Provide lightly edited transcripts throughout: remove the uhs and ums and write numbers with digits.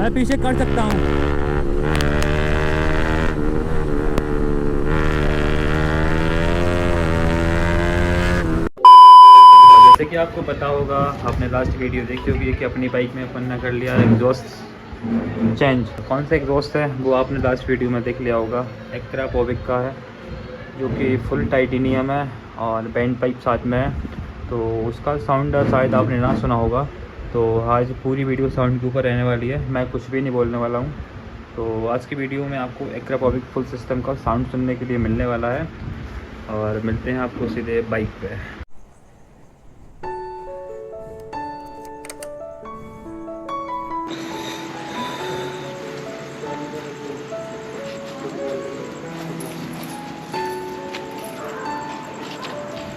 मैं पीछे कर सकता हूँ। जैसे कि आपको पता होगा, आपने लास्ट वीडियो देखी होगी कि अपनी बाइक में अपन ने कर लिया एग्जॉस्ट चेंज। कौन सा एग्जॉस्ट है वो आपने लास्ट वीडियो में देख लिया होगा। एक्ट्रा पोविक का है जो कि फुल टाइटेनियम है और बैंड पाइप साथ में है, तो उसका साउंड शायद आपने ना सुना होगा। तो आज पूरी वीडियो साउंड के ऊपर रहने वाली है, मैं कुछ भी नहीं बोलने वाला हूँ। तो आज की वीडियो में आपको एक्ट्रा पोविक फुल सिस्टम का साउंड सुनने के लिए मिलने वाला है और मिलते हैं आपको सीधे बाइक पे।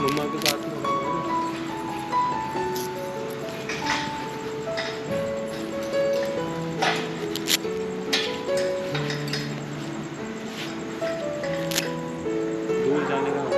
मम्मा के साथ में दूर जाने का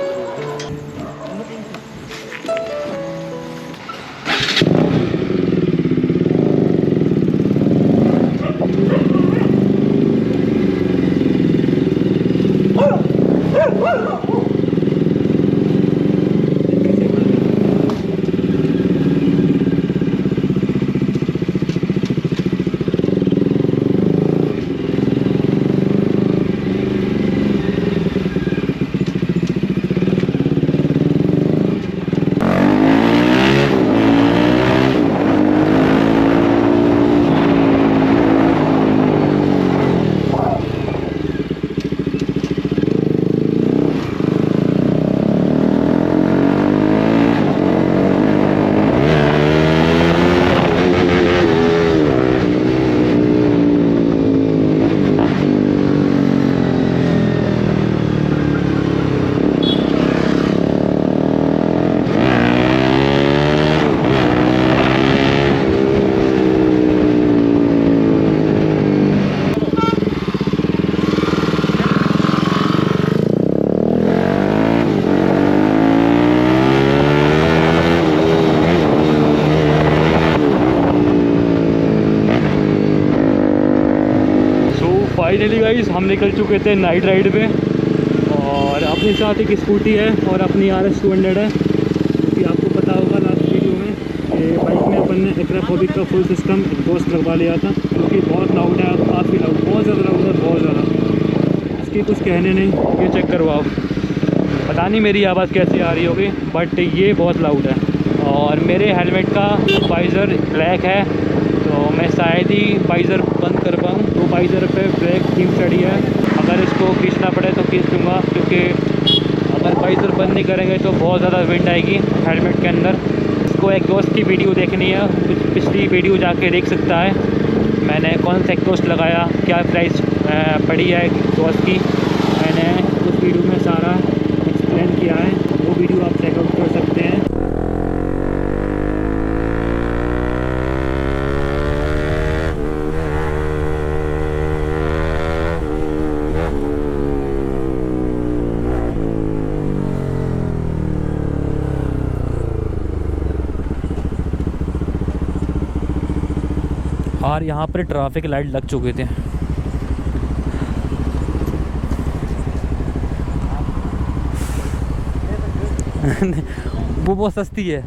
फाइनली गाइस हम निकल चुके थे नाइट राइड पे और अपने साथ एक स्कूटी है और अपनी RS 200 है। कि आपको पता होगा लास्ट वीडियो में कि बाइक में अपन ने एक्ट्रा पोविक का फुल सिस्टम एग्जॉस्ट लगवा लिया था, क्योंकि बहुत लाउड है, काफ़ी लाउड, बहुत ज़्यादा लाउड है, बहुत ज़्यादा। इसके कुछ कहने नहीं, ये चेक करवाओ, पता नहीं मेरी आवाज़ कैसी आ रही होगी, बट ये बहुत लाउड है। और मेरे हेलमेट का वाइज़र ब्लैक है, तो मैं शायद ही वाइज़र बंद कर पाऊँ। तो वाइज़र पे ब्लैक थीम चढ़ी है, अगर इसको खींचना पड़े तो खींच दूँगा, क्योंकि अगर वाइज़र बंद नहीं करेंगे तो बहुत ज़्यादा विंड आएगी हेलमेट के अंदर। इसको एग्जॉस्ट की वीडियो देखनी है, पिछली वीडियो जाके देख सकता है मैंने कौन सा एग्जॉस्ट लगाया, क्या प्राइस पड़ी है एग्जॉस्ट की। मैंने उस वीडियो में सारा एक्सप्लेन किया है, वो वीडियो आप चेकआउट कर सकते हैं। और यहाँ पर ट्रैफिक लाइट लग चुके थे। वो बहुत सस्ती है।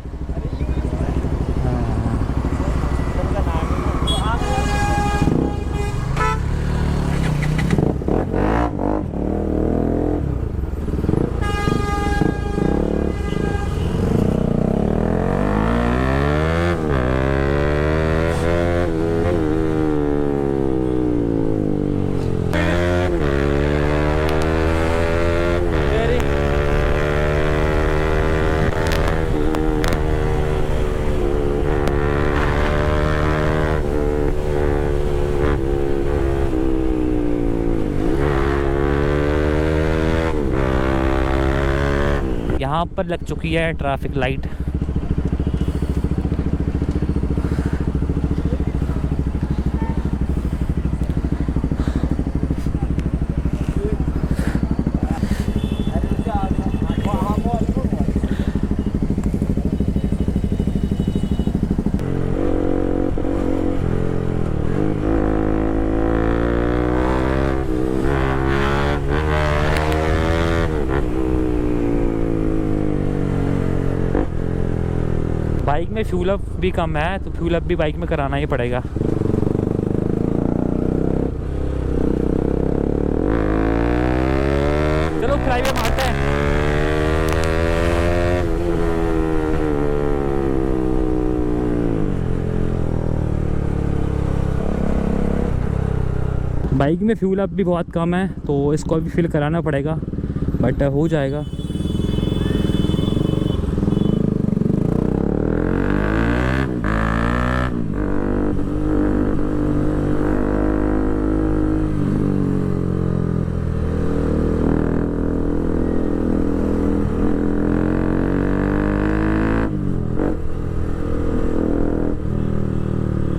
यहाँ पर लग चुकी है ट्रैफिक लाइट। बाइक में फ्यूल अप भी कम है, तो फ्यूल अप भी बाइक में कराना ही पड़ेगा। चलो फ्लाईवे मारते हैं। बाइक में फ्यूल अप भी बहुत कम है, तो इसको अभी फिल कराना पड़ेगा, बट हो जाएगा।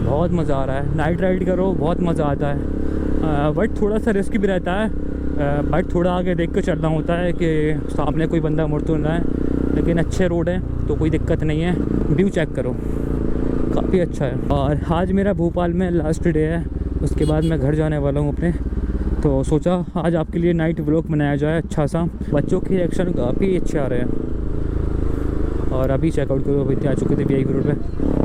बहुत मज़ा आ रहा है, नाइट राइड करो बहुत मज़ा आता है, बट थोड़ा सा रिस्क भी रहता है, बट थोड़ा आगे देख कर चलना होता है कि सामने कोई बंदा मुड़ तो ना है, लेकिन अच्छे रोड हैं तो कोई दिक्कत नहीं है। व्यू चेक करो, काफ़ी अच्छा है। और आज मेरा भोपाल में लास्ट डे है, उसके बाद मैं घर जाने वाला हूँ अपने, तो सोचा आज आपके लिए नाइट व्लॉग बनाया जाए अच्छा सा। बच्चों के रिएक्शन काफ़ी अच्छे आ रहे हैं। और अभी चेकआउट करो, अभी आ चुके थे VIP रोड पर।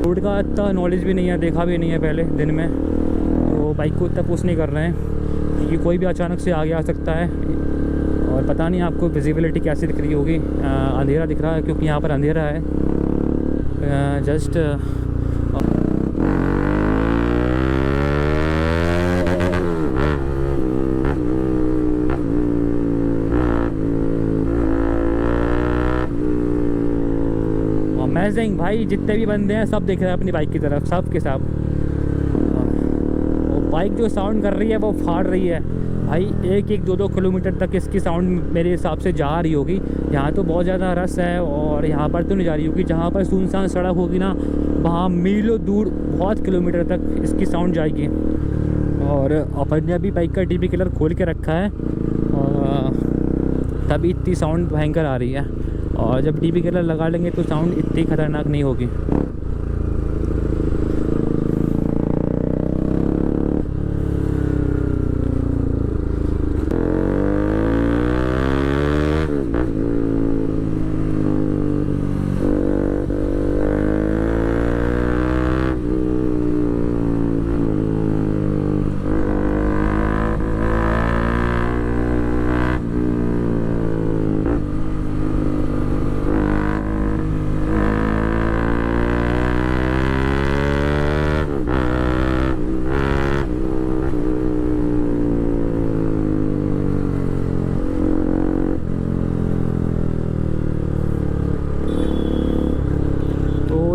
रोड का इतना नॉलेज भी नहीं है, देखा भी नहीं है पहले दिन में, तो बाइक को इतना पुश नहीं कर रहे हैं क्योंकि कोई भी अचानक से आगे आ सकता है। और पता नहीं आपको विजिबिलिटी कैसी दिख रही होगी, अंधेरा दिख रहा है क्योंकि यहाँ पर अंधेरा है जस्ट। अमेजिंग भाई, जितने भी बंदे हैं सब देख रहे हैं अपनी बाइक की तरफ, सब के सब। वो बाइक जो साउंड कर रही है वो फाड़ रही है भाई, 1-2 किलोमीटर तक इसकी साउंड मेरे हिसाब से जा रही होगी। यहाँ तो बहुत ज़्यादा रस है और यहाँ पर तो नहीं जा रही होगी, जहाँ पर सुनसान सड़क होगी ना वहाँ मीलों दूर बहुत किलोमीटर तक इसकी साउंड जाएगी। और अपन ने अभी बाइक का DP किलर खोल के रखा है और तभी इतनी साउंड भयंकर आ रही है, और जब DP किलर लगा लेंगे तो साउंड इतनी ख़तरनाक नहीं होगी।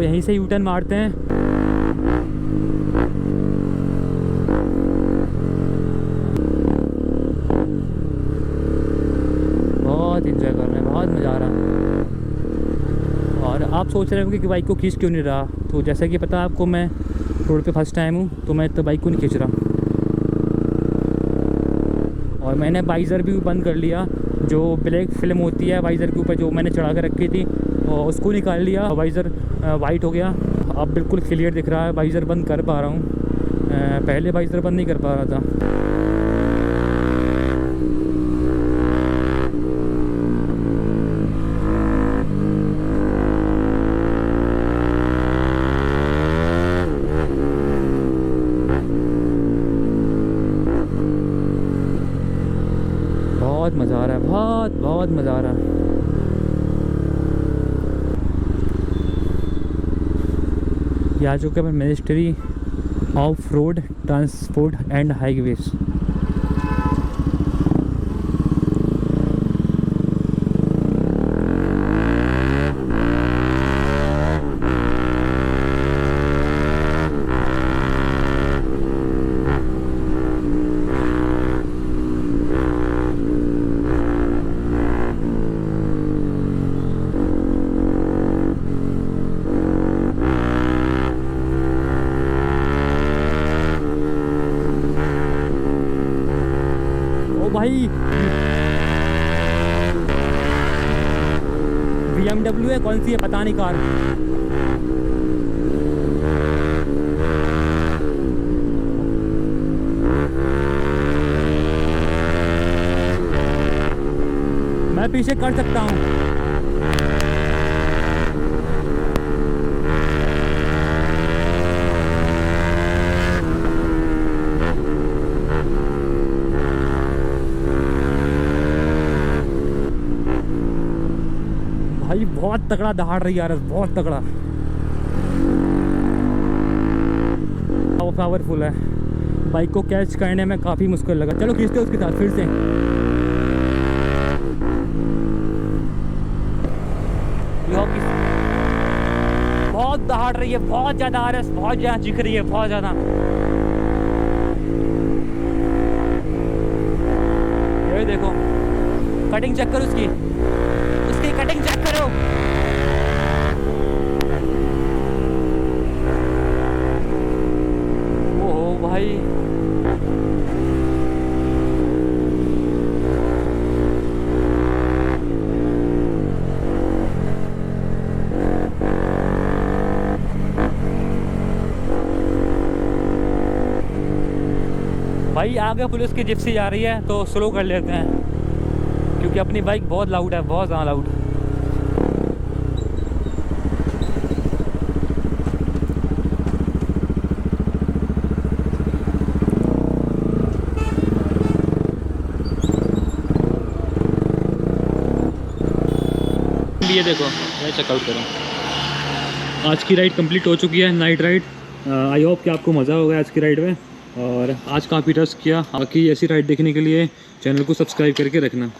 यहीं से U-टर्न मारते हैं। बहुत इंजॉय कर रहे हैं, बहुत मज़ा आ रहा है। और आप सोच रहे होंगे कि बाइक को खींच क्यों नहीं रहा, तो जैसा कि पता है आपको, मैं रोड पे फर्स्ट टाइम हूँ तो मैं तो बाइक को नहीं खींच रहा। और मैंने वाइज़र भी बंद कर लिया, जो ब्लैक फिल्म होती है वाइज़र के ऊपर जो मैंने चढ़ा कर रखी थी, और उसको निकाल लिया, वाइज़र वाइट हो गया। अब बिल्कुल क्लियर दिख रहा है, वाइज़र बंद कर पा रहा हूँ, पहले वाइज़र बंद नहीं कर पा रहा था। बहुत मज़ा आ रहा है, बहुत मज़ा आ रहा है। ये आ चुके हैं ministry of road transport and highways. भाई BMW है, कौन सी है पता नहीं कार। मैं पीछे कर सकता हूँ। भाई बहुत तगड़ा दहाड़ रही है यार, बहुत तगड़ा पावरफुल है। बाइक को कैच करने में काफ़ी मुश्किल लगा। चलो खींचते उसके साथ फिर से। बहुत दहाड़ रही है, बहुत ज़्यादा आरएस, बहुत ज़्यादा चिख रही है, बहुत ज़्यादा। ये देखो कटिंग चेक करो उसकी, उसकी कटिंग चेक करो। ओहो भाई, भाई आगे पुलिस की जिप्सी जा रही है तो स्लो कर लेते हैं, क्योंकि अपनी बाइक बहुत लाउड है, बहुत ज़्यादा लाउड। ये देखो, मैं चेकआउट करूँ। आज की राइड कंप्लीट हो चुकी है, नाइट राइड। आई होप कि आपको मज़ा होगा आज की राइड में, और आज काफ़ी रश किया। बाकी ऐसी राइड देखने के लिए चैनल को सब्सक्राइब करके रखना।